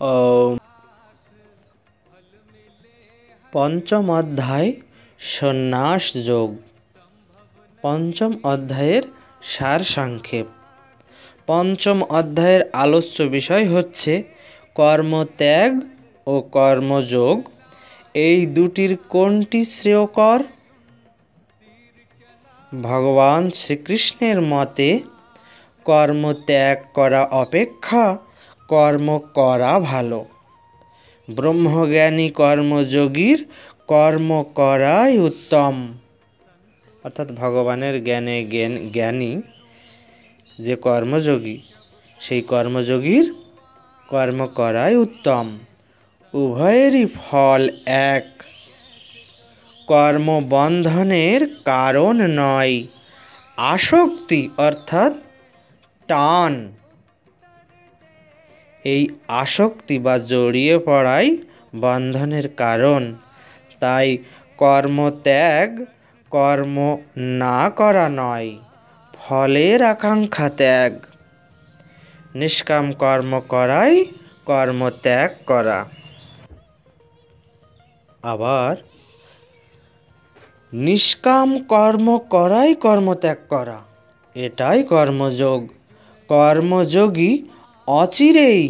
ওম। পঞ্চম অধ্যায় সন্ন্যাস যোগ। পঞ্চম অধ্যায়ের সারসংক্ষেপ। পঞ্চম অধ্যায়ের আলোচ্য বিষয় হচ্ছে কর্মত্যাগ ও কর্মযোগ। এই দুটির কোনটি শ্রেয়কর? ভগবান শ্রীকৃষ্ণের মতে কর্মত্যাগ করা অপেক্ষা কর্ম করা ভালো। ব্রহ্মজ্ঞানী কর্মযোগীর কর্ম করাই উত্তম। অর্থাৎ ভগবানের জ্ঞানী যে কর্মযোগী, সেই কর্মযোগীর কর্ম করাই উত্তম। উভয়েরই ফল এক। কর্মবন্ধনের কারণ নয়, আসক্তি অর্থাৎ টান। এই আসক্তি বা জড়িয়ে পড়াই বন্ধনের কারণ। তাই কর্মত্যাগ কর্ম না করা নয়, ফলের আকাঙ্ক্ষা ত্যাগ। নিষ্কাম কর্ম করাই কর্মত্যাগ করা। আবার নিষ্কাম কর্ম করাই কর্মত্যাগ করা, এটাই কর্মযোগ। কর্মযোগী অচিরেই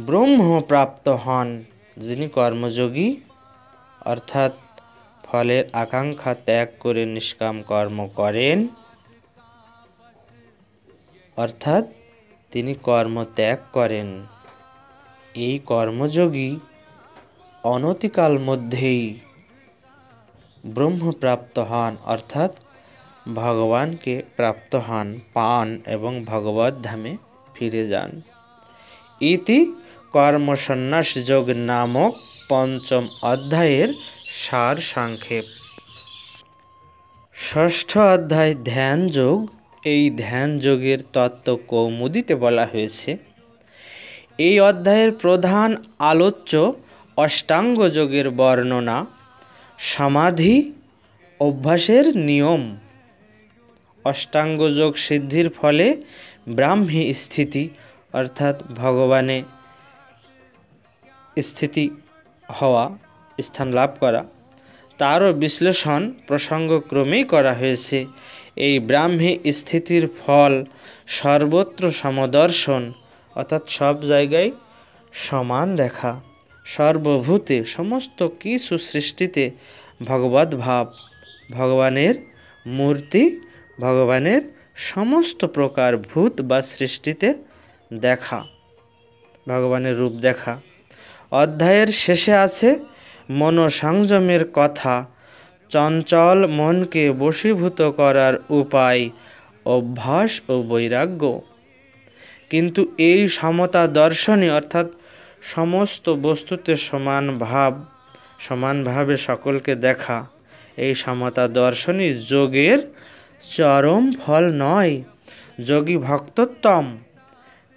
ব্রহ্মপ্রাপ্ত হন। যিনি কর্মযোগী অর্থাৎ ফলের আকাঙ্ক্ষা ত্যাগ করে নিষ্কাম কর্ম করেন, অর্থাৎ তিনি কর্ম ত্যাগ করেন, এই কর্মযোগী অনতিকাল মধ্যেই ব্রহ্মপ্রাপ্ত হন, অর্থাৎ ভগবানকে প্রাপ্ত হন, পান এবং ভগবত ধামে ফিরে যান। ইতি কর্মসন্ন্যাস যোগ নামক পঞ্চম অধ্যায়ের সার সংক্ষেপ। ষষ্ঠ অধ্যায় ধ্যান যোগ। এই ধ্যান যোগের তত্ত্ব কৌমুদীতে বলা হয়েছে। এই অধ্যায়ের প্রধান আলোচ্য অষ্টাঙ্গ যোগের বর্ণনা, সমাধি অভ্যাসের নিয়ম। অষ্টাঙ্গ যোগ সিদ্ধির ফলে ব্রাহ্মী স্থিতি অর্থাৎ ভগবানে স্থিতি হওয়া, স্থান লাভ করা, তারও বিশ্লেষণ প্রসঙ্গক্রমেই করা হয়েছে। এই ব্রাহ্মী স্থিতির ফল সর্বত্র সমদর্শন, অর্থাৎ সব জায়গায় সমান দেখা। সর্বভূতে সমস্ত কিছু সৃষ্টিতে ভগবত ভাব, ভগবানের মূর্তি, ভগবানের সমস্ত প্রকার ভূত বা সৃষ্টিতে দেখা, ভগবানের রূপ দেখা। অধ্যায়ের শেষে আছে মনোসংযমের কথা, চঞ্চল মনকে বশীভূত করার উপায়, অভ্যাস ও বৈরাগ্য। কিন্তু এই সমতা দর্শনে অর্থাৎ সমস্ত বস্তুতে সমানভাবে সকলকে দেখা, এই সমতা দর্শনই যোগের চরম ফল নয়। যোগী ভক্তোত্তম,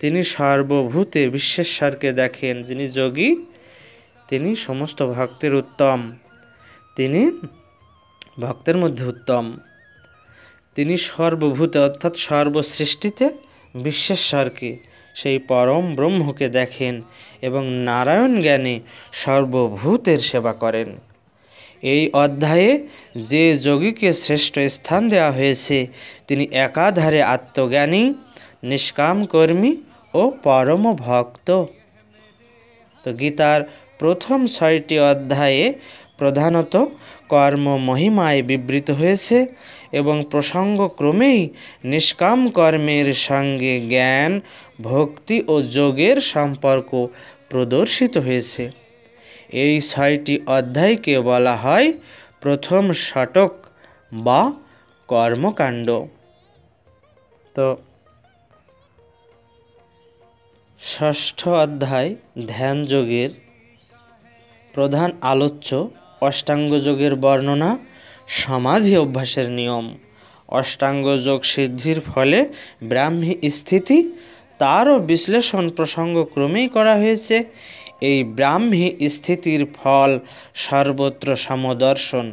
তিনি সর্বভূতে বিশ্বেশ্বরকে দেখেন। যিনি যোগী তিনি সমস্ত ভক্তের উত্তম, তিনি ভক্তের মধ্যে উত্তম। তিনি সর্বভূতে অর্থাৎ সর্বসৃষ্টিতে বিশ্বেশ্বরকে, সেই পরম ব্রহ্মকে দেখেন এবং নারায়ণ জ্ঞানে সর্বভূতের সেবা করেন। এই অধ্যায়ে যে যোগীকে শ্রেষ্ঠ স্থান দেওয়া হয়েছে তিনি একাধারে আত্মজ্ঞানী, নিষ্কাম কর্মী ও পরম ভক্ত। তো গীতার প্রথম 6টি অধ্যায়ে প্রধানত কর্ম মহিমায় বিবৃত হয়েছে এবং প্রসঙ্গক্রমেই নিষ্কাম কর্মের সঙ্গে জ্ঞান, ভক্তি ও যোগের সম্পর্ক প্রদর্শিত হয়েছে। এই 6টি অধ্যায়কে বলা হয় প্রথম ষটক বা কর্মকাণ্ড। তো ষষ্ঠ অধ্যায় ধ্যান যোগের প্রধান আলোচ্য অষ্টাঙ্গ যোগের বর্ণনা, সমাধি অভ্যাসের নিয়ম। অষ্টাঙ্গ যোগ সিদ্ধির ফলে ব্রাহ্মী স্থিতি, তারও বিশ্লেষণ প্রসঙ্গক্রমেই করা হয়েছে। এই ব্রাহ্মী স্থিতির ফল সর্বত্র সমদর্শন,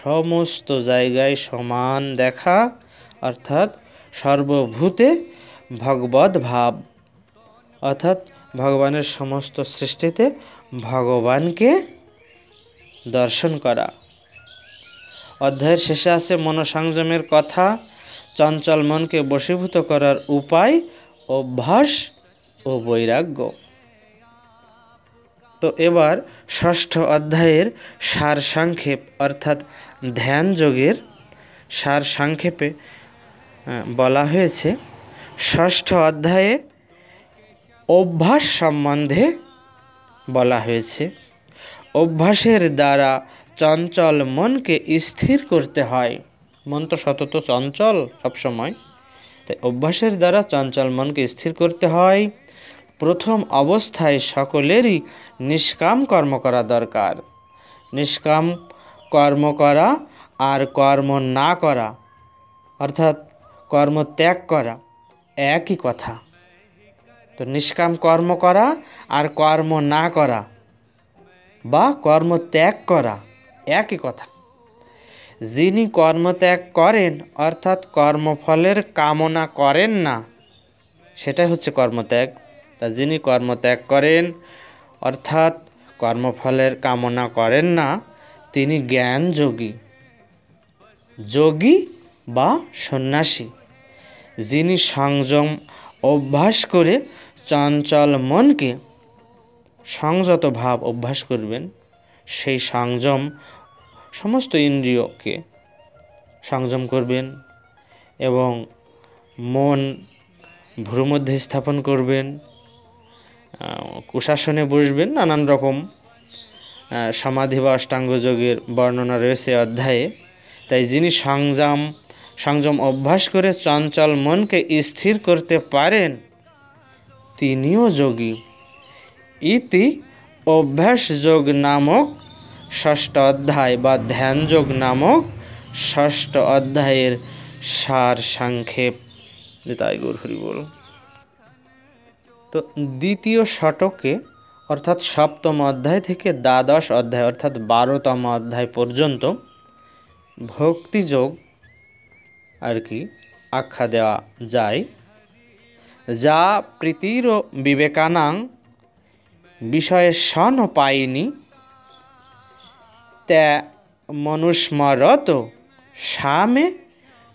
সমস্ত জায়গায় সমান দেখা, অর্থাৎ সর্বভূতে ভগবত ভাব, অর্থাৎ ভগবানের সমস্ত সৃষ্টিতে ভগবানকে দর্শন করা। অধ্যায়ের শেষে আছে মনসংযমের কথা, চঞ্চল মনকে বশীভূত করার উপায়, অভ্যাস ও বৈরাগ্য। তো এবার ষষ্ঠ অধ্যায়ের সারসংক্ষেপ অর্থাৎ ধ্যান যোগের সারসংক্ষেপে বলা হয়েছে। ষষ্ঠ অধ্যায়ে অভ্যাস সম্বন্ধে বলা হয়েছে। অভ্যাসের দ্বারা চঞ্চল মনকে স্থির করতে হয়। মন তো সতত চঞ্চল সবসময়, তাই অভ্যাসের দ্বারা চঞ্চল মনকে স্থির করতে হয়। প্রথম অবস্থায় সকলেরই নিষ্কাম কর্ম করা দরকার। নিষ্কাম কর্ম করা আর কর্ম না করা অর্থাৎ কর্ম ত্যাগ করা একই কথা। তো নিষ্কাম কর্ম করা আর কর্ম না করা বা কর্ম ত্যাগ করা একই কথা। যিনি কর্মত্যাগ করেন অর্থাৎ কর্মফলের কামনা করেন না, সেটাই হচ্ছে কর্মত্যাগ। তা যিনি কর্মত্যাগ করেন অর্থাৎ কর্মফলের কামনা করেন না, তিনি জ্ঞান যোগী, যোগী বা সন্ন্যাসী। যিনি সংযম অভ্যাস করে চঞ্চল মনকে সংযত ভাব অভ্যাস করবেন, সেই সংযম সমস্ত ইন্দ্রিয়কে সংযম করবেন এবং মন ভ্রুর মধ্যে স্থাপন করবেন, কুশাসনে বসবেন। নানান রকম সমাধি বা অষ্টাঙ্গ যোগের বর্ণনা রয়েছে অধ্যায়ে। তাই যিনি সংযম অভ্যাস করে চঞ্চল মনকে স্থির করতে পারেন, তিনিও যোগী। ইতি অভ্যাস যোগ নামক ষষ্ঠ অধ্যায় বা ধ্যান যোগ নামক ষষ্ঠ অধ্যায়ের সার সংক্ষেপ। তাই গৌর হরি বল। তো দ্বিতীয় শতকে অর্থাৎ সপ্তম অধ্যায় থেকে দ্বাদশ অধ্যায় অর্থাৎ 12তম অধ্যায় পর্যন্ত ভক্তিযোগ আর কি আখ্যা দেওয়া যায়। যা প্রীতির বিবেকানাং বিষয়ে সন পায়নি ত্যা মনুস্মরত সামে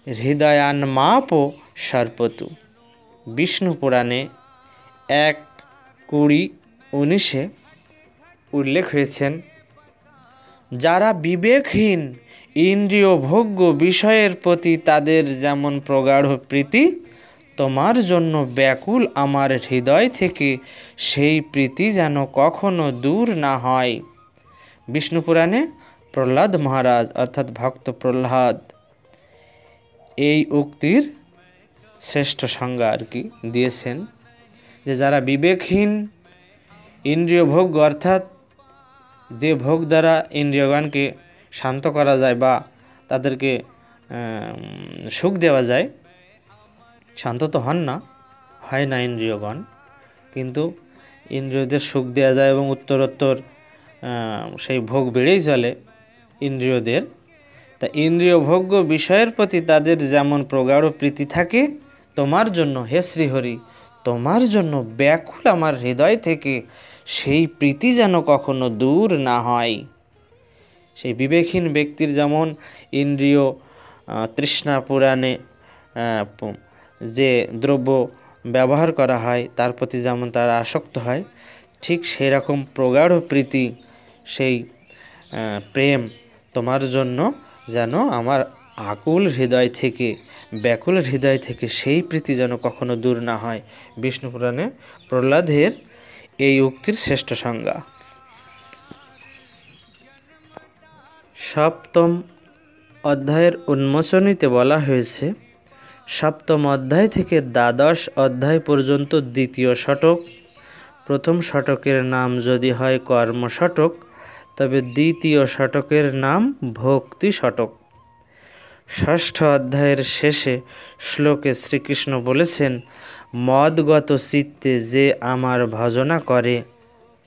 হৃদয়ান্মাপ সর্পতু। বিষ্ণু পুরাণে 1:20-19 উল্লেখ হয়েছেন, যারা বিবেকহীন ইন্দ্রিয় ভোগ্য বিষয়ের প্রতি তাদের যেমন প্রগাঢ় প্রীতি, তোমার জন্য ব্যাকুল আমার হৃদয় থেকে সেই প্রীতি যেন কখনো দূর না হয়। বিষ্ণু পুরাণে প্রহ্লাদ মহারাজ অর্থাৎ ভক্ত প্রহ্লাদ এই উক্তির শ্রেষ্ঠ সংজ্ঞা আর কি দিয়েছেন, যে যারা বিবেকহীন ইন্দ্রিয় ভোগ অর্থাৎ যে ভোগ দ্বারা ইন্দ্রিয়গণকে শান্ত করা যায় বা তাদেরকে সুখ দেওয়া যায়, শান্ত তো হন না, হয় না ইন্দ্রিয়গণ, কিন্তু ইন্দ্রিয়দের সুখ দেওয়া যায় এবং উত্তরোত্তর সেই ভোগ বেড়েই চলে ইন্দ্রিয়দের। তা ইন্দ্রিয় ভোগ্য বিষয়ের প্রতি তাদের যেমন প্রগাঢ় প্রীতি থাকে, তোমার জন্য হে শ্রীহরি, তোমার জন্য ব্যাকুল আমার হৃদয় থেকে সেই প্রীতি যেন কখনো দূর না হয়। সেই বিবেকহীন ব্যক্তির যেমন ইন্দ্রিয় তৃষ্ণা পুরাণে যে দ্রব্য ব্যবহার করা হয় তার প্রতি যেমন তারা আসক্ত হয়, ঠিক সেই রকম প্রগাঢ় প্রীতি, সেই প্রেম তোমার জন্য যেন আমার আকুল হৃদয় থেকে, ব্যাকুল হৃদয় থেকে সেই প্রীতি যেন কখনো দূর না হয়। বিষ্ণু পুরাণে প্রহ্লাদের এই উক্তির শ্রেষ্ঠ সংজ্ঞা। সপ্তম অধ্যায়ের উন্মোচনীতে বলা হয়েছে, সপ্তম অধ্যায় থেকে দ্বাদশ অধ্যায় পর্যন্ত দ্বিতীয় শতক। প্রথম শতকের নাম যদি হয় কর্ম শতক, তবে দ্বিতীয় শতকের নাম ভক্তি শতক। ষষ্ঠ অধ্যায়ের শেষে শ্লোকে শ্রীকৃষ্ণ বলেছেন, মদগত চিত্তে যে আমার ভজনা করে,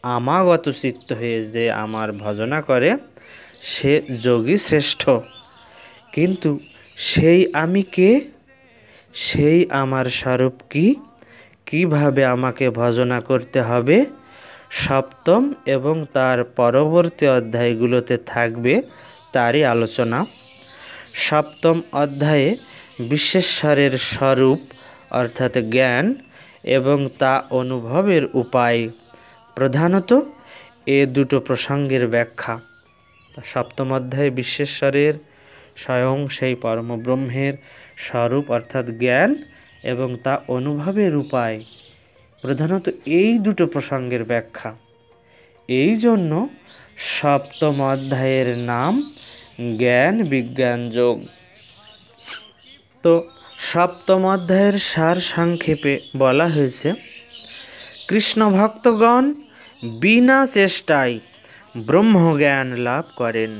আমাগত চিত্ত হয়ে যে আমার ভজনা করে, সে যোগী শ্রেষ্ঠ। কিন্তু সেই আমি কে? সেই আমার স্বরূপ কি? কিভাবে আমাকে ভজনা করতে হবে সপ্তম এবং তার পরবর্তী অধ্যায়গুলোতে থাকবে তারই আলোচনা। সপ্তম অধ্যায়ে বিশ্বেশ্বরের স্বরূপ অর্থাৎ জ্ঞান এবং তা অনুভবের উপায়, প্রধানত এ দুটো প্রসঙ্গের ব্যাখ্যা। সপ্তম অধ্যায়ে বিশ্বেশ্বরের স্বয়ং সেই পরমব্রহ্মের স্বরূপ অর্থাৎ জ্ঞান এবং তা অনুভবের উপায়, প্রধানত এই দুটো প্রসঙ্গের ব্যাখ্যা। এই জন্য সপ্তম অধ্যায়ের নাম জ্ঞান বিজ্ঞান যোগ। তো সপ্তম অধ্যায়ের সার সংক্ষেপে বলা হয়েছে, কৃষ্ণ ভক্তগণ বিনা চেষ্টায় ব্রহ্মজ্ঞান লাভ করেন।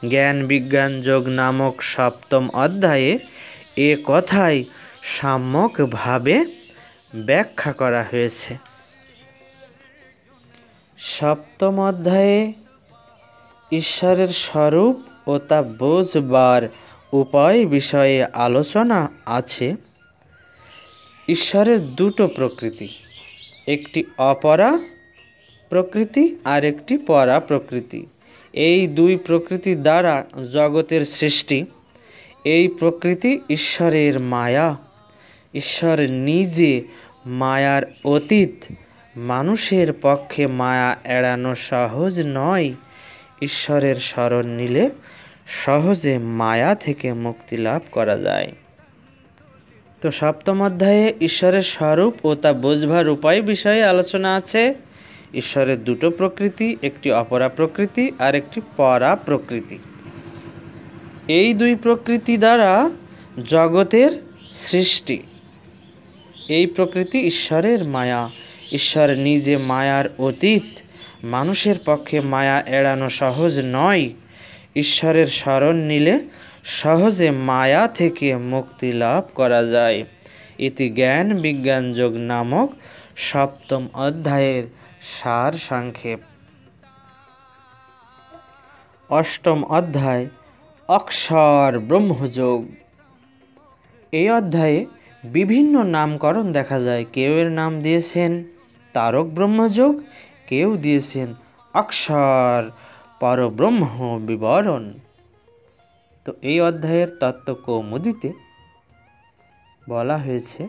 জ্ঞান বিজ্ঞান যোগ নামক সপ্তম অধ্যায়ে এ কথাই সম্যকভাবে ব্যাখ্যা করা হয়েছে। সপ্তম অধ্যায়ে ঈশ্বরের স্বরূপ ও তা বোঝবার উপায় বিষয়ে আলোচনা আছে। ঈশ্বরের দুটো প্রকৃতি, একটি অপরা প্রকৃতি আর একটি পরা প্রকৃতি। এই দুই প্রকৃতি দ্বারা জগতের সৃষ্টি। এই প্রকৃতি ঈশ্বরের মায়া। ঈশ্বর নিজে মায়ার অতীত। মানুষের পক্ষে মায়া এড়ানো সহজ নয়। ঈশ্বরের শরণ নিলে সহজে মায়া থেকে মুক্তি লাভ করা যায়। তো সপ্তম অধ্যায়ে ঈশ্বরের স্বরূপ ও তা বোঝবার উপায় বিষয়ে আলোচনা আছে। ঈশ্বরের দুটো প্রকৃতি, একটি অপরা প্রকৃতি আর একটি পরা প্রকৃতি। এই দুই প্রকৃতি দ্বারা জগতের সৃষ্টি। এই প্রকৃতি ঈশ্বরের মায়া। ঈশ্বর নিজে মায়ার অতীত। মানুষের পক্ষে মায়া এড়ানো সহজ নয়। ঈশ্বরের শরণ নিলে সহজে মায়া থেকে মুক্তি লাভ করা যায়। ইতি জ্ঞান বিজ্ঞান যোগ নামক সপ্তম অধ্যায়ের সার সংক্ষেপ। অষ্টম অধ্যায় অক্ষর ব্রহ্মযোগ। এই অধ্যায়ে বিভিন্ন নামকরণ দেখা যায়। কেউ এর নাম দিয়েছেন তারক ব্রহ্মযোগ, কেউ দিয়েছেন অক্ষর পরব্রহ্ম বিবরণ। তো এই অধ্যায়ের তত্ত্ব কৌমুদীতে বলা হয়েছে,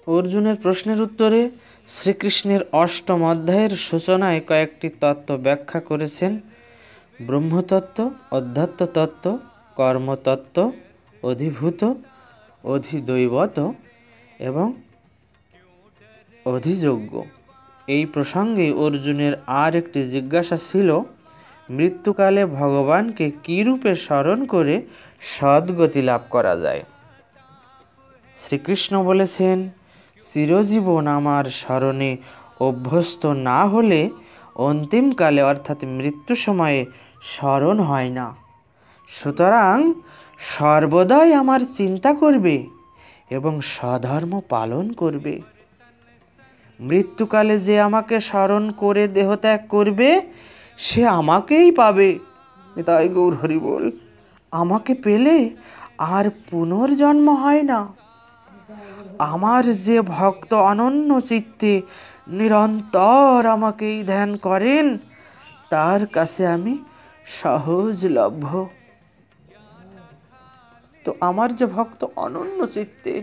অর্জুনের প্রশ্নের উত্তরে শ্রীকৃষ্ণের অষ্টম অধ্যায়ের সূচনায় কয়েকটি তত্ত্ব ব্যাখ্যা করেছেন। ব্রহ্মতত্ত্ব, অধ্যাত্ম তত্ত্ব, কর্মতত্ত্ব, অধিভূত, অধিদৈবত এবং অধিযোগ্য। এই প্রসঙ্গে অর্জুনের আর একটি জিজ্ঞাসা ছিল, মৃত্যুকালে ভগবানকে কী রূপে স্মরণ করে সদ্গতি লাভ করা যায়। শ্রীকৃষ্ণ বলেছেন, চিরজীবন আমার স্মরণে অভ্যস্ত না হলে অন্তিমকালে অর্থাৎ মৃত্যু সময়ে স্মরণ হয় না। সুতরাং সর্বদাই আমার চিন্তা করবে এবং স্বধর্ম পালন করবে। মৃত্যুকালে যে আমাকে স্মরণ করে দেহত্যাগ করবে সে আমাকেই পাবে। তাই গৌর হরি বল। আমাকে পেলে আর পুনর্জন্ম হয় না। আমার যে ভক্ত অনন্য চিত্তে নিরন্তর আমাকেই ধ্যান করেন তার কাছে আমি সহজলভ্য। তো আমার যে ভক্ত অনন্য চিত্তে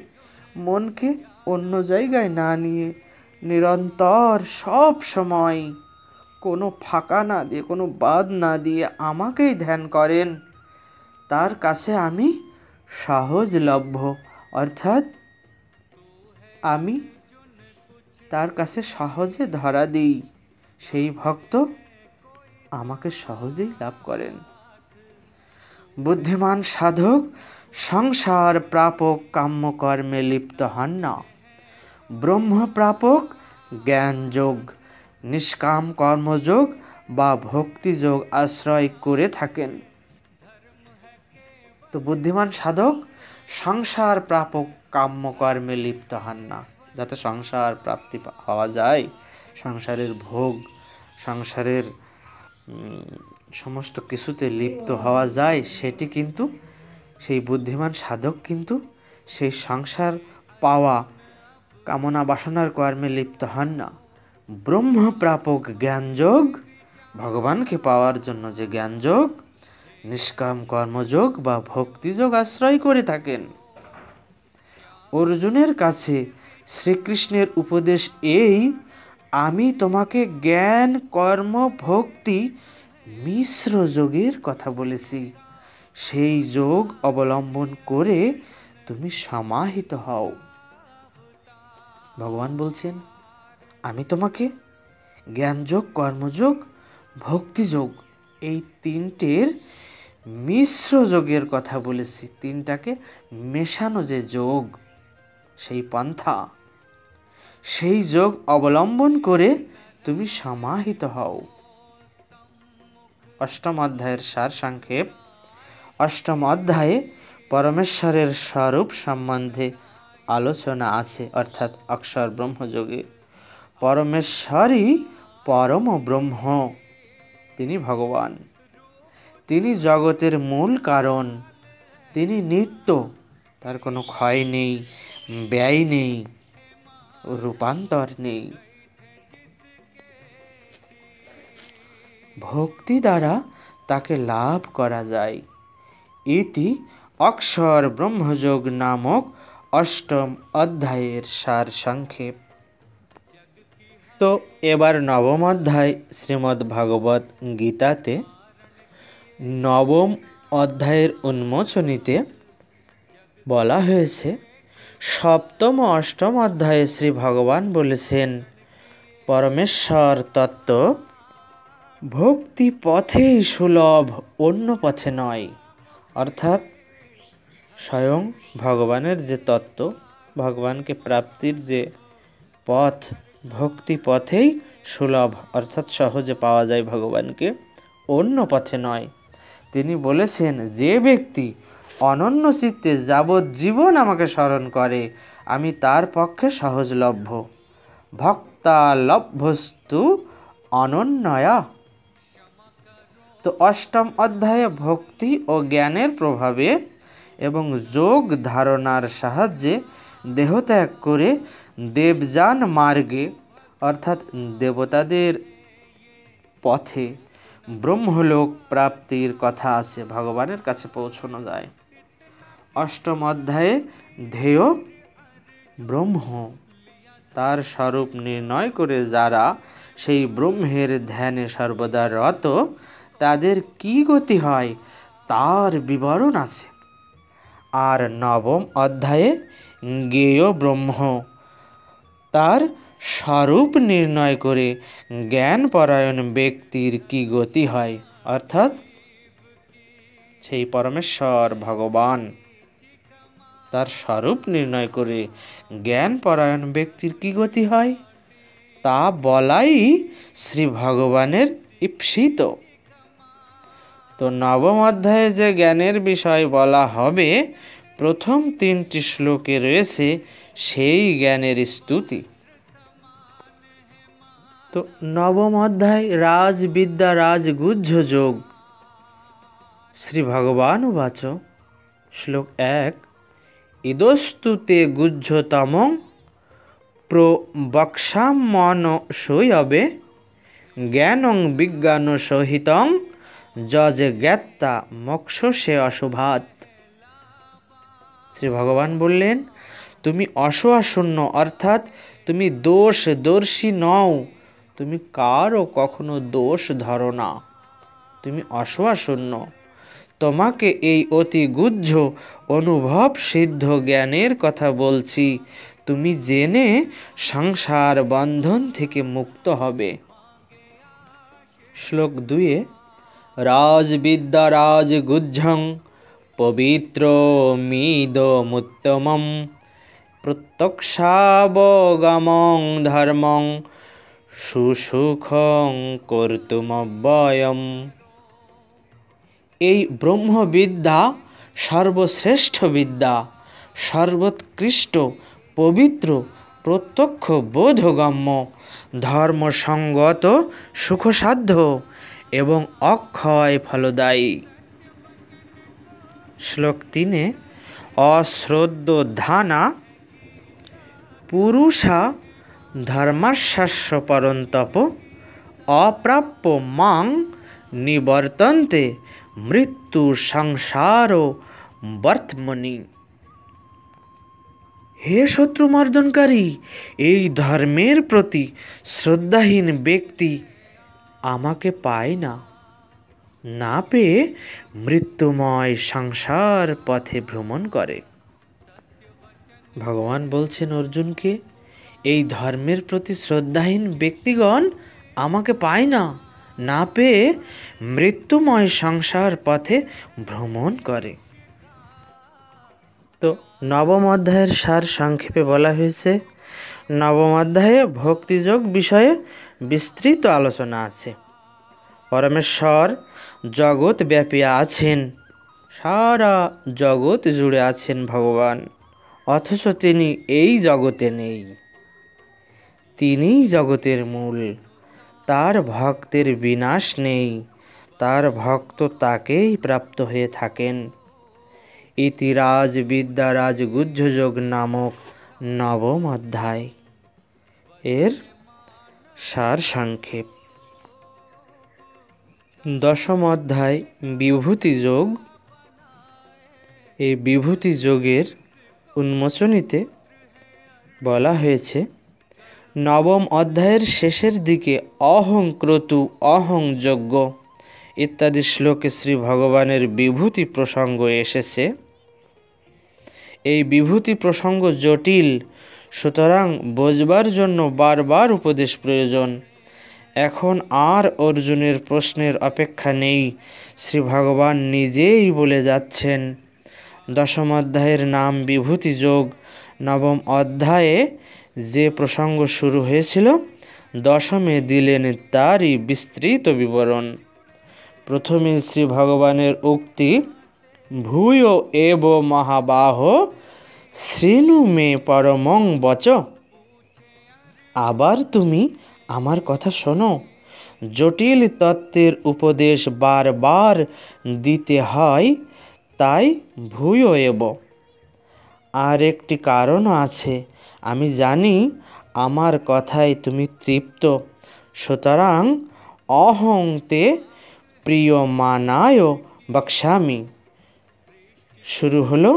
মনকে অন্য জায়গায় না নিয়ে নিরন্তর সব সময় কোনো ফাঁকা না দিয়ে, কোনো বাদ না দিয়ে আমাকেই ধ্যান করেন, তার কাছে আমি সহজলভ্য, অর্থাৎ আমি তার কাছে সহজে ধরা দিই। সেই ভক্ত আমাকে সহজেই লাভ করেন। বুদ্ধিমান সাধক সংসার প্রাপক কাম্যকর্মে লিপ্ত হন না। ব্রহ্ম প্রাপক জ্ঞান যোগ, নিষ্কাম কর্মযোগ বা ভক্তিযোগ আশ্রয় করে থাকেন। তো বুদ্ধিমান সাধক সংসার প্রাপক কাম্যকর্মে লিপ্ত হন না। যাতে সংসার প্রাপ্তি হওয়া যায়, সংসারের ভোগ, সংসারের সমস্ত কিছুতে লিপ্ত হওয়া যায়, সেটি কিন্তু সেই বুদ্ধিমান সাধক কিন্তু সেই সংসার পাওয়া কামনা বাসনার কর্মে লিপ্ত হন না। ব্রহ্মপ্রাপক জ্ঞানযোগ, ভগবানকে পাওয়ার জন্য যে জ্ঞানযোগ, নিষ্কাম কর্মযোগ বা ভক্তিযোগ আশ্রয় করে থাকেন। অর্জুনের কাছে শ্রীকৃষ্ণের উপদেশ এই, আমি তোমাকে জ্ঞান কর্ম ভক্তি মিশ্র যোগের কথা বলেছি, সেই যোগ অবলম্বন করে তুমি সমাহিত হও। ভগবান বলছেন, আমি তোমাকে জ্ঞানযোগ, কর্মযোগ, ভক্তিযোগ এই তিনটের মিশ্র যোগের কথা বলেছি। তিনটাকে মেশানো যে যোগ, সেই পন্থা, সেই যোগ অবলম্বন করে তুমি সমাহিত হও। অষ্টম অধ্যায়ের সার সংক্ষেপ। অষ্টম অধ্যায়ে পরমেশ্বরের স্বরূপ সম্বন্ধে আলোচনা আছে, অর্থাৎ অক্ষর ব্রহ্মযোগে। পরমেশ্বরই পরম ব্রহ্ম, তিনি ভগবান, তিনি জগতের মূল কারণ, তিনি নিত্য, তার কোনো ক্ষয় নেই, ব্যয় নেই, রূপান্তর নেই। ভক্তি দ্বারা তাকে লাভ করা যায়। ইতি অক্ষর ব্রহ্মযোগ নামক অষ্টম অধ্যায়ের সার সংক্ষেপ। তো এবার নবম অধ্যায় শ্রীমদ্ ভাগবত গীতাতে নবম অধ্যায়ের উন্মোচনীতে বলা হয়েছে, সপ্তম ও অষ্টম অধ্যায়ে শ্রী ভগবান বলেছেন, পরমেশ্বর তত্ত্ব ভক্তি পথেই সুলভ, অন্য পথে নয়। অর্থাৎ স্বয়ং ভগবানের যে তত্ত্ব, ভগবানকে প্রাপ্তির যে পথ, ভক্তি পথেই সুলভ, অর্থাৎ সহজে পাওয়া যায় ভগবানকে, অন্য পথে নয়। তিনি বলেছেন, যে ব্যক্তি অনন্য চিত্তে যাবজ্জীবন আমাকে স্মরণ করে, আমি তার পক্ষে সহজলভ্য। ভক্তা লভ্যস্তু অনন্যয়া। তো অষ্টম অধ্যায়ে ভক্তি ও জ্ঞানের প্রভাবে এবং যোগ ধারণার সাহায্যে দেহত্যাগ করে দেবযান মার্গে, অর্থাৎ দেবতাদের পথে ব্রহ্মলোক প্রাপ্তির কথা আছে, ভগবানের কাছে পৌঁছানো যায়। অষ্টম অধ্যায়ে ধ্যেয় ব্রহ্ম, তার স্বরূপ নির্ণয় করে যারা সেই ব্রহ্মের ধ্যানে সর্বদা রত, তাদের কি গতি হয় তার বিবরণ আছে। আর নবম অধ্যায়ে জ্ঞেয় ব্রহ্ম, তার স্বরূপ নির্ণয় করে জ্ঞানপরায়ণ ব্যক্তির কি গতি হয়, অর্থাৎ সেই পরমেশ্বর ভগবান, তার স্বরূপ নির্ণয় করে জ্ঞানপরায়ণ ব্যক্তির কি গতি হয় তা বলাই শ্রী ভগবানের ঈপ্সিত। তো নবম অধ্যায়ে যে জ্ঞানের বিষয় বলা হবে, প্রথম 3টি শ্লোকে রয়েছে সেই জ্ঞানের স্তুতি। তো নবম অধ্যায় রাজবিদ্যা রাজগুহ্য যোগ। শ্রী ভগবান উবাচ, শ্লোক 1, ইদস্তুতে গুহ্যতমং প্রবক্ষ্যাম্যনসূয়বে জ্ঞানং বিজ্ঞান সহিতং যজ জ্ঞাত্তা মোক্ষসে অশুভাৎ। শ্রী ভগবান বললেন, তুমি অসূয়াশূন্য, অর্থাৎ তুমি দোষদর্শী নও, তুমি কারও কখনো দোষ ধরো না, তুমি অসূয়াশূন্য। তোমাকে এই অতি গুহ্য অনুভব সিদ্ধ জ্ঞানের কথা বলছি, তুমি জেনে সংসার বন্ধন থেকে মুক্ত হবে। শ্লোক 2, রাজবিদ্যা রাজগুহ্যং পবিত্রমিদমুত্তমং প্রত্যক্ষাবগমং ধর্মং সুসুখং কর্তুমব্যয়ম। এই ব্রহ্মবিদ্যা সর্বশ্রেষ্ঠ বিদ্যা, সর্বোৎকৃষ্ট, পবিত্র, প্রত্যক্ষ বোধগম্য, ধর্মসঙ্গত, সুখসাধ্য এবং অক্ষয় ফলদায়ী। শ্লোক 3, অশ্রদ্ধ ধানা পুরুষা ধর্মাশাস্য পরন্তপ অপ্রাপ্য মাং নিবর্তন্তে মৃত্যু সংসার বর্তমনি। হে শত্রুমর্দনকারী, এই ধর্মের প্রতি শ্রদ্ধাহীন ব্যক্তি আমাকে পায় না, না পেয়ে মৃত্যুময় সংসার পথে ভ্রমণ করে। ভগবান বলছেন অর্জুনকে, এই ধর্মের প্রতি শ্রদ্ধাহীন ব্যক্তিগণ আমাকে পায় না, না পেয়ে মৃত্যুময় সংসার পথে ভ্রমণ করে। তো নবম অধ্যায়ের সার সংক্ষেপে বলা হয়েছে। নবম অধ্যায়ে ভক্তিযোগ বিষয়ে বিস্তৃত আলোচনা আছে। পরমেশ্বর জগৎ ব্যাপী আছেন, সারা জগৎ জুড়ে আছেন ভগবান, অথচ তিনি এই জগতে নেই। তিনিই জগতের মূল। তার ভক্তের বিনাশ নেই, তার ভক্ত তাকেই প্রাপ্ত হয়ে থাকেন। ইতি রাজবিদ্যারাজ গুহ্যযোগ নামক নবম অধ্যায় এর সার সংক্ষেপ। দশম অধ্যায় বিভূতি যোগ। এই বিভূতি যোগের উন্মোচনীতে বলা হয়েছে, নবম অধ্যায়ের শেষের দিকে অহং ক্রতু অহং যজ্ঞ ইত্যাদি শ্লোকে শ্রী ভগবানের বিভূতি প্রসঙ্গ এসেছে। এই বিভূতি প্রসঙ্গ জটিল, সুতরাং বোঝবার জন্য বারবার উপদেশ প্রয়োজন। এখন আর অর্জুনের প্রশ্নের অপেক্ষা নেই, শ্রী ভগবান নিজেই বলে যাচ্ছেন। দশম অধ্যায়ের নাম বিভূতি যোগ। নবম অধ্যায়ে যে প্রসঙ্গ শুরু হয়েছিল, দশমে দিলেন তারই বিস্তৃত বিবরণ। প্রথমে শ্রী ভগবানের উক্তি, ভূয় এব মহাবাহ শৃণু মে পরমং বচ। আবার তুমি আমার কথা শোনো। জটিল তত্ত্বের উপদেশ বারবার দিতে হয়, তাই ভূয় এব। আর একটি কারণও আছে, আমি জানি আমার কথায় তুমি তৃপ্ত, সুতরাং অহং তে প্রিয়মানায় বক্ষ্যামি। শুরু হলো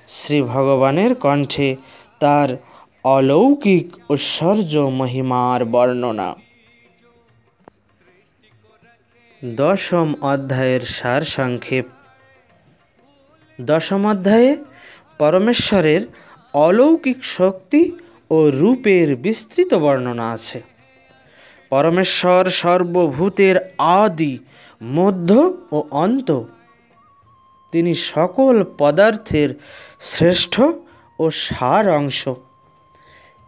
শ্রী ভগবানের কণ্ঠে তার অলৌকিক ঐশ্বর্য মহিমার বর্ণনা। দশম অধ্যায়ের সার সংক্ষেপ। দশম অধ্যায়ে পরমেশ্বরের অলৌকিক শক্তি ও রূপের বিস্তৃত বর্ণনা আছে। পরমেশ্বর সর্বভূতের আদি, মধ্য ও অন্ত। তিনি সকল পদার্থের শ্রেষ্ঠ ও সার অংশ।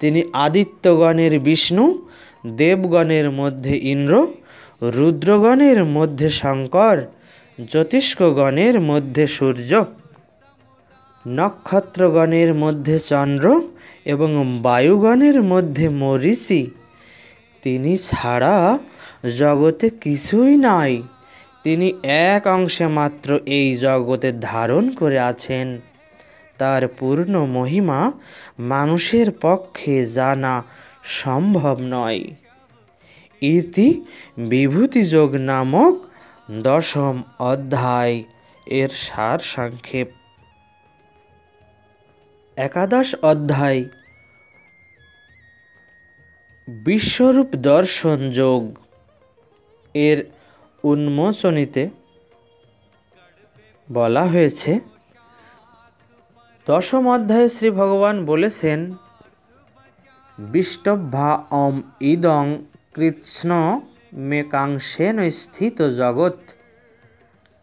তিনি আদিত্যগণের বিষ্ণু, দেবগণের মধ্যে ইন্দ্র, রুদ্রগণের মধ্যে শঙ্কর, জ্যোতিষ্কগণের মধ্যে সূর্য, নক্ষত্রগণের মধ্যে চন্দ্র এবং বায়ুগণের মধ্যে মরীচি। তিনি ছাড়া জগতে কিছুই নাই। তিনি এক অংশে মাত্র এই জগতে ধারণ করে আছেন। তার পূর্ণ মহিমা মানুষের পক্ষে জানা সম্ভব নয়। ইতি বিভূতিযোগ নামক দশম অধ্যায় এর সার সংক্ষেপ। একাদশ অধ্যায় বিশ্বরূপ দর্শন যোগ এর উন্মোচনীতে বলা হয়েছে, দশম অধ্যায়ে শ্রী ভগবান বলেছেন, বিষ্টভ্যা অম ইদং কৃষ্ণ মেকাংশেন স্থিত জগৎ।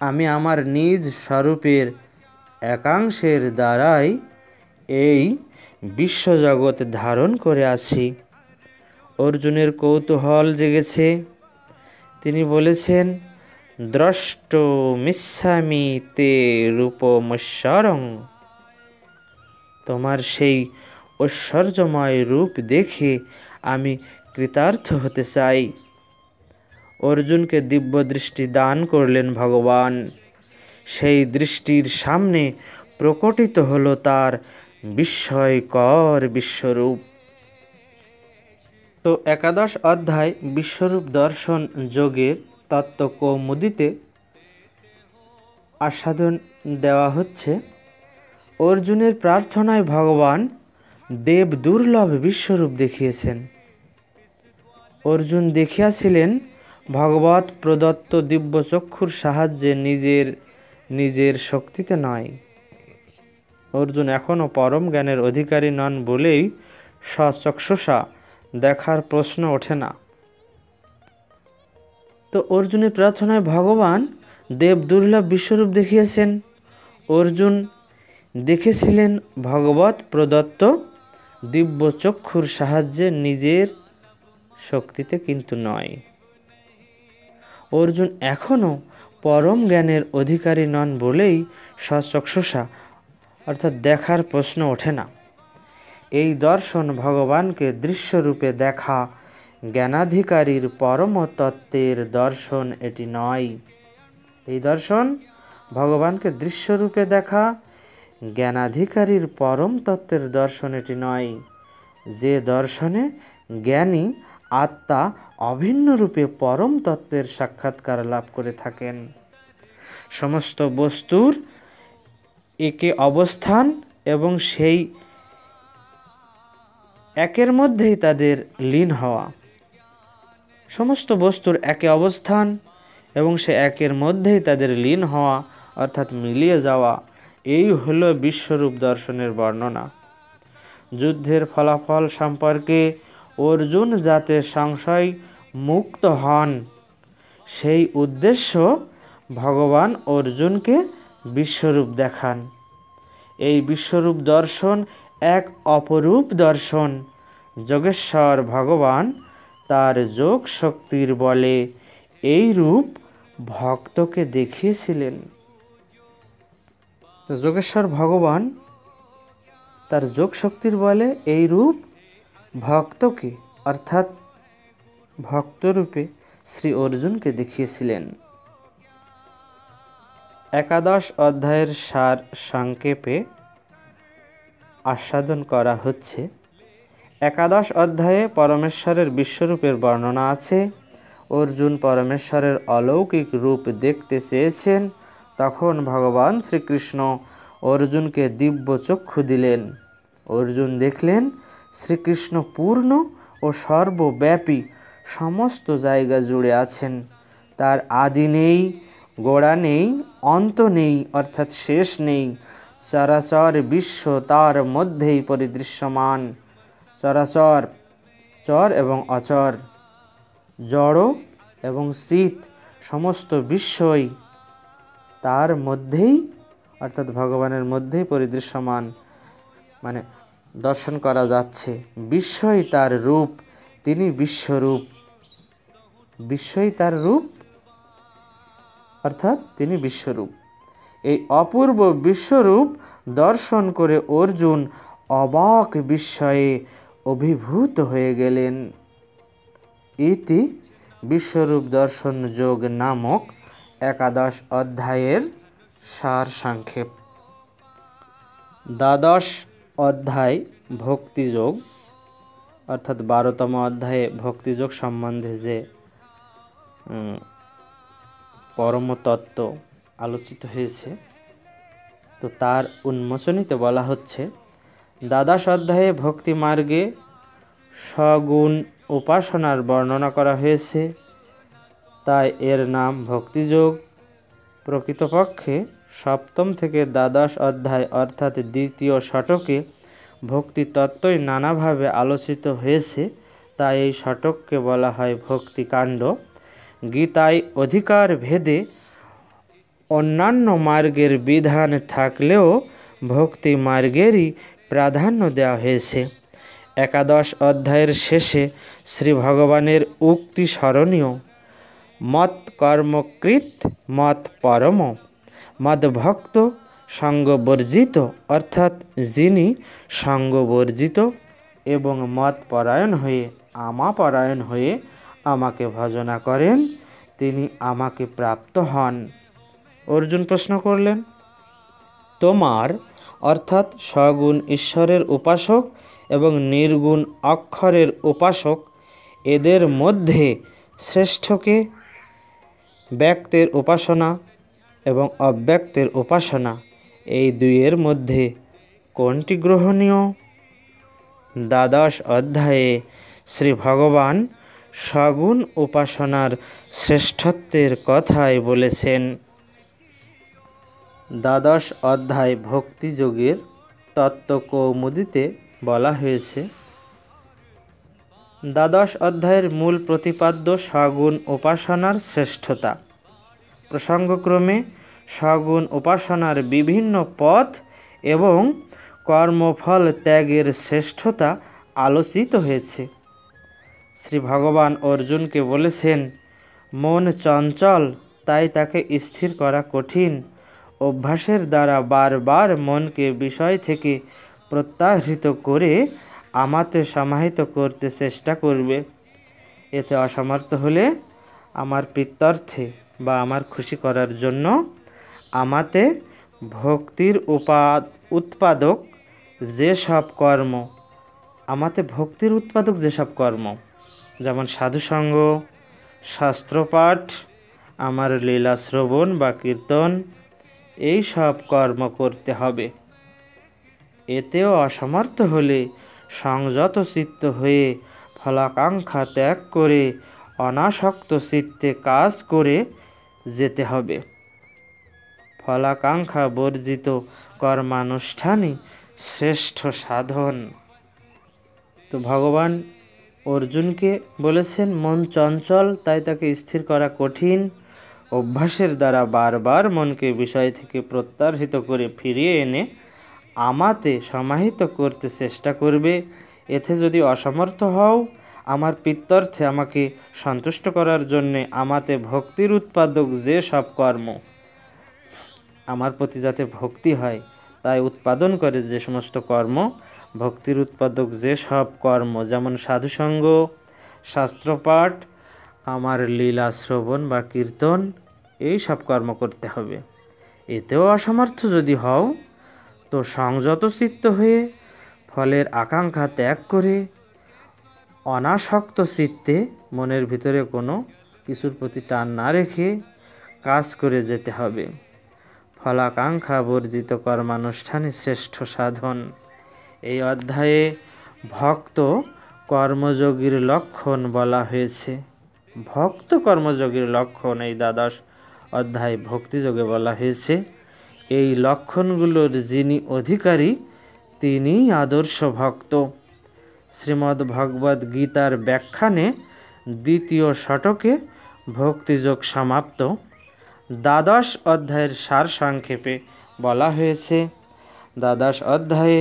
আমি আমার নিজ স্বরূপের একাংশের দ্বারাই এই বিশ্বজগৎ ধারণ করে আছি। অর্জুনের কৌতূহল জেগেছে। তিনি বলেছেন, দ্রষ্টুমিচ্ছামি তে রূপমৈশ্বরং। তোমার সেই ঐশ্বর্যময় রূপ দেখে আমি কৃতার্থ হতে চাই। অর্জুনকে দিব্য দৃষ্টি দান করলেন ভগবান। সেই দৃষ্টির সামনে প্রকটিত হলো তার বিস্ময়কর বিশ্বরূপ। তো একাদশ অধ্যায় বিশ্বরূপ দর্শন যোগের তত্ত্ব কৌমুদীতে আস্বাদন দেওয়া হচ্ছে। অর্জুনের প্রার্থনায় ভগবান দেব দুর্লভ বিশ্বরূপ দেখিয়েছেন। অর্জুন দেখিয়াছিলেন ভগবৎ প্রদত্ত দিব্য চক্ষুর সাহায্যে নিজের শক্তিতে নয়। অর্জুন এখনও পরম জ্ঞানের অধিকারী নন বলেই সচক্ষুষা দেখার প্রশ্ন ওঠে না। তো অর্জুনের প্রার্থনায় ভগবান দেব দুর্লভ বিশ্বরূপ দেখিয়েছেন। অর্জুন দেখেছিলেন ভগবৎ প্রদত্ত দিব্য চক্ষুর সাহায্যে নিজের শক্তিতে কিন্তু নয়। অর্জুন এখনও পরম জ্ঞানের অধিকারী নন বলেই সচক্ষুষা অর্থাৎ দেখার প্রশ্ন ওঠে না। এই দর্শন ভগবানকে দৃশ্যরূপে দেখা জ্ঞানাধিকারীর পরম তত্ত্বের দর্শন এটি নয়। এই দর্শন ভগবানকে দৃশ্যরূপে দেখা জ্ঞানাধিকারীর পরম তত্ত্বের দর্শন এটি নয়, যে দর্শনে জ্ঞানী আত্মা অভিন্ন রূপে পরম তত্ত্বের সাক্ষাৎকার লাভ করে থাকেন। সমস্ত বস্তুর একে অবস্থান এবং সেই একের মধ্যেই তাদের লীন হওয়া। সমস্ত বস্তুর একে অবস্থান এবং সে একের মধ্যেই তাদের লীন হওয়া অর্থাৎ মিলিয়ে যাওয়া, এই হলো বিশ্বরূপ দর্শনের বর্ণনা। যুদ্ধের ফলাফল সম্পর্কে অর্জুন যাতে সংশয় মুক্ত হন, সেই উদ্দেশ্য ভগবান অর্জুনকে বিশ্বরূপ দেখান। এই বিশ্বরূপ দর্শন এক অপরূপ দর্শন। যোগেশ্বর ভগবান তার যোগ শক্তির বলে এই রূপ ভক্তকে দেখিয়েছিলেন। তো যোগেশ্বর ভগবান তার যোগ শক্তির বলে এই রূপ ভক্তকে অর্থাৎ ভক্তরূপে শ্রী অর্জুনকে দেখিয়েছিলেন। একাদশ অধ্যায়ের সার সংক্ষেপে আস্বাদন করা হচ্ছে। একাদশ অধ্যায়ে পরমেশ্বরের বিশ্বরূপের বর্ণনা আছে। অর্জুন পরমেশ্বরের অলৌকিক রূপ দেখতে চেয়েছেন। তখন ভগবান শ্রীকৃষ্ণ অর্জুনকে দিব্য চক্ষু দিলেন। অর্জুন দেখলেন শ্রীকৃষ্ণ পূর্ণ ও সর্বব্যাপী সমস্ত জায়গা জুড়ে আছেন। তার আদি নেই, গোড়া নেই, অন্ত নেই অর্থাৎ শেষ নেই। চরাচর বিশ্ব তার মধ্যেই পরিদৃশ্যমান। চরাচর চর এবং অচর, জড় এবং চিৎ সমস্ত বিশ্বই তার মধ্যেই অর্থাৎ ভগবানের মধ্যেই পরিদৃশ্যমান, মানে দর্শন করা যাচ্ছে। বিশ্বই তার রূপ, তিনি বিশ্বরূপ। বিশ্বই তার রূপ অর্থাৎ তিনি বিশ্বরূপ। এই অপূর্ব বিশ্বরূপ দর্শন করে অর্জুন অবাক বিস্ময়ে অভিভূত হয়ে গেলেন। ইতি বিশ্বরূপ দর্শন যোগ নামক একাদশ অধ্যায়ের সার সংক্ষেপ। দ্বাদশ অধ্যায় ভক্তিযোগ অর্থাৎ 12তম অধ্যায়ে ভক্তিযোগ সম্বন্ধে যে পরম তত্ত্ব আলোচিত হয়েছে, তো তার উন্মোচনীতে বলা হচ্ছে দ্বাদশ অধ্যায়ে ভক্তি মার্গে সগুণ উপাসনার বর্ণনা করা হয়েছে, তাই এর নাম ভক্তিযোগ। প্রকৃতপক্ষে সপ্তম থেকে দ্বাদশ অধ্যায় অর্থাৎ দ্বিতীয় শতকে ভক্তি তত্ত্বই নানাভাবে আলোচিত হয়েছে, তাই এই শতককে বলা হয় ভক্তিকাণ্ড। গীতায় অধিকার ভেদে অন্যান্য মার্গের বিধান থাকলেও ভক্তি মার্গেরই প্রাধান্য দেওয়া হয়েছে। একাদশ অধ্যায়ের শেষে শ্রী ভগবানের উক্তি স্মরণীয়, মত কর্মকৃত মত পরম, মদ ভক্ত সঙ্গবর্জিত অর্থাৎ যিনি সঙ্গবর্জিত এবং মত পরায়ণ হয়ে আমাপরায়ণ হয়ে আমাকে ভজনা করেন, তিনি আমাকে প্রাপ্ত হন। অর্জুন প্রশ্ন করলেন, তোমার অর্থাৎ সগুণ ঈশ্বরের উপাসক এবং নির্গুণ অক্ষরের উপাসক এদের মধ্যে শ্রেষ্ঠকে ব্যক্তের উপাসনা এবং অব্যক্তের উপাসনা, এই দুইয়ের মধ্যে কোনটি গ্রহণীয়? দ্বাদশ অধ্যায়ে শ্রী ভগবান সগুণ উপাসনার শ্রেষ্ঠত্বের কথাই বলেছেন। দ্বাদশ অধ্যায় ভক্তিযোগের তত্ত্বকৌমুদীতে বলা হয়েছে, দ্বাদশ অধ্যায়ের মূল প্রতিপাদ্য সগুণ উপাসনার শ্রেষ্ঠতা। প্রসঙ্গক্রমে সগুণ উপাসনার বিভিন্ন পথ এবং কর্মফল ত্যাগের শ্রেষ্ঠতা আলোচিত হয়েছে। শ্রী ভগবান অর্জুনকে বলেছেন, মন চঞ্চল, তাই তাকে স্থির করা কঠিন। অভ্যাসের দ্বারা বারবার মনকে বিষয় থেকে প্রত্যাহৃত করে আমাতে সমাহিত করতে চেষ্টা করবে। এতে অসমর্থ হলে আমার প্রীত্যর্থে বা আমার খুশি করার জন্য আমাতে ভক্তির উৎপাদক যেসব কর্ম, যেমন সাধুসঙ্গ, শাস্ত্রপাঠ, আমার লীলা শ্রবণ বা কীর্তন, এই সব কর্ম করতে হবে। এতেও অসমর্থ হলে সংযত চিত্ত হয়ে ফলাকাঙ্ক্ষা ত্যাগ করে অনাসক্ত চিত্তে কাজ করে যেতে হবে। ফলাকাঙ্ক্ষা বর্জিত কর্মানুষ্ঠানই শ্রেষ্ঠ সাধন। তো ভগবান অর্জুনকে বলেছেন, মন চঞ্চল, তাই তাকে স্থির করা কঠিন। অভ্যাসের দ্বারা বারবার মনকে বিষয় থেকে প্রত্যাহৃত করে ফিরিয়ে এনে আমাতে সমাহিত করতে চেষ্টা করবে। এতে যদি অসমর্থ হও, আমার প্রীত্যর্থে আমাকে সন্তুষ্ট করার জন্যে আমাতে ভক্তির উৎপাদক যে সব কর্ম, আমার প্রতি যাতে ভক্তি হয় তাই উৎপাদন করে যে সমস্ত কর্ম, ভক্তির উৎপাদক যে সব কর্ম, যেমন সাধুসঙ্গ, শাস্ত্রপাঠ, আমার লীলা শ্রবণ বা কীর্তন, এই সব কর্ম করতে হবে। এতেও অসমর্থ যদি হও, তো সংযত চিত্ত হয়ে ফলের আকাঙ্ক্ষা ত্যাগ করে অনাসক্ত চিত্তে, মনের ভিতরে কোনো কিছুর প্রতি টান না রেখে কাজ করে যেতে হবে। ফলাকাঙ্ক্ষা বর্জিত কর্মানুষ্ঠানই শ্রেষ্ঠ সাধন। এই অধ্যায়ে ভক্ত কর্মযোগীর লক্ষণ বলা হয়েছে। ভক্ত কর্মযোগীর লক্ষণ এই দ্বাদশ অধ্যায় ভক্তিযোগে বলা হয়েছে। এই লক্ষণগুলোর যিনি অধিকারী তিনিই আদর্শ ভক্ত। শ্রীমদ্ ভগবদ্ গীতার ব্যাখ্যানে 2য় শতকে ভক্তিযোগ সমাপ্ত। দ্বাদশ অধ্যায়ের সারসংক্ষেপে বলা হয়েছে, দ্বাদশ অধ্যায়ে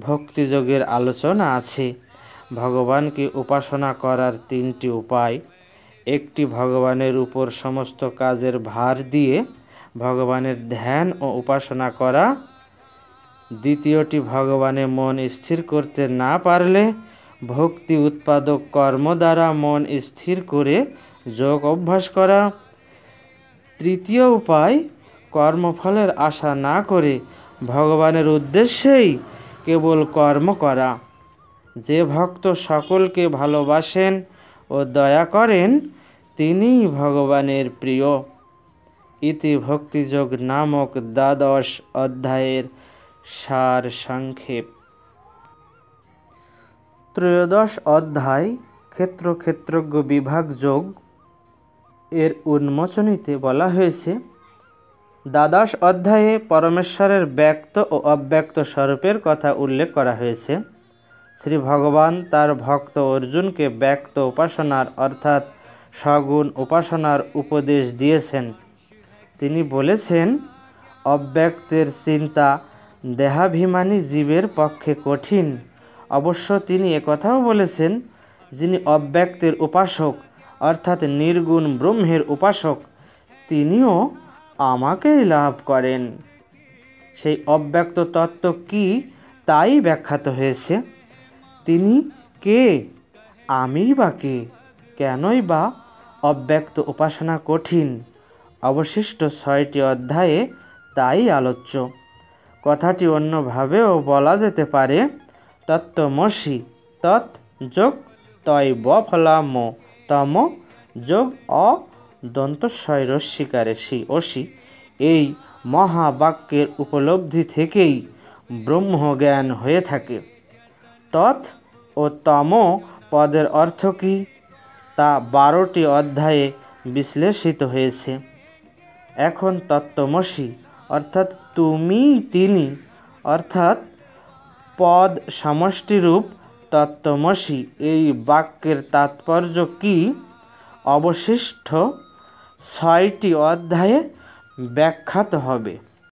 ভক্তিযোগের আলোচনা আছে। ভগবানকে উপাসনা করার 3টি উপায়। একটি, ভগবানের উপর সমস্ত কাজের ভার দিয়ে ভগবানের ধ্যান ও উপাসনা করা। দ্বিতীয়টি, ভগবানে মন স্থির করতে না পারলে ভক্তি উৎপাদক কর্ম দ্বারা মন স্থির করে যোগ অভ্যাস করা। তৃতীয় উপায়, কর্মফলের আশা না করে ভগবানের উদ্দেশ্যেই কেবল কর্ম করা। যে ভক্ত সকলকে ভালোবাসেন ও দয়া করেন তিনিই ভগবানের প্রিয়। ইতি ভক্তিযোগ নামক দ্বাদশ অধ্যায়ের সার সংক্ষেপ। ত্রয়োদশ অধ্যায় ক্ষেত্রজ্ঞ বিভাগ যোগ এর উন্মোচনীতে বলা হয়েছে, দ্বাদশ অধ্যায়ে পরমেশ্বরের ব্যক্ত ও অব্যক্ত স্বরূপের কথা উল্লেখ করা হয়েছে। শ্রী ভগবান তার ভক্ত অর্জুনকে ব্যক্ত উপাসনার অর্থাৎ সগুণ উপাসনার উপদেশ দিয়েছেন। তিনি বলেছেন, অব্যক্তের চিন্তা দেহাভিমানী জীবের পক্ষে কঠিন। অবশ্য তিনি একথাও বলেছেন, যিনি অব্যক্তের উপাসক অর্থাৎ নির্গুণ ব্রহ্মের উপাসক, তিনিও আমাকেই লাভ করেন। সেই অব্যক্ত তত্ত্ব কি তাই ব্যাখ্যাত হয়েছে। তিনি কে, আমি বা কে, কেনই বা অব্যক্ত উপাসনা কঠিন, অবশিষ্ট 6টি অধ্যায়ে তাই আলোচ্য। কথাটি অন্যভাবেও বলা যেতে পারে, তত্ত্বমসি তৎ যোগ তয় ব ফলাম তম যোগ অ দন্তস্বয় রস্বীকারে সি অসি, এই মহাবাক্যের উপলব্ধি থেকেই ব্রহ্মজ্ঞান হয়ে থাকে। তৎ ও তম পদের অর্থ কী তা 12টি অধ্যায়ে বিশ্লেষিত হয়েছে। এখন তত্ত্বমসি অর্থাৎ তুমি তিনি অর্থাৎ পদ সমষ্টিরূপ তত্ত্বমসি এই বাক্যের তাৎপর্য কী অবশিষ্ট 6টি অধ্যায়ে ব্যাখ্যাত হবে।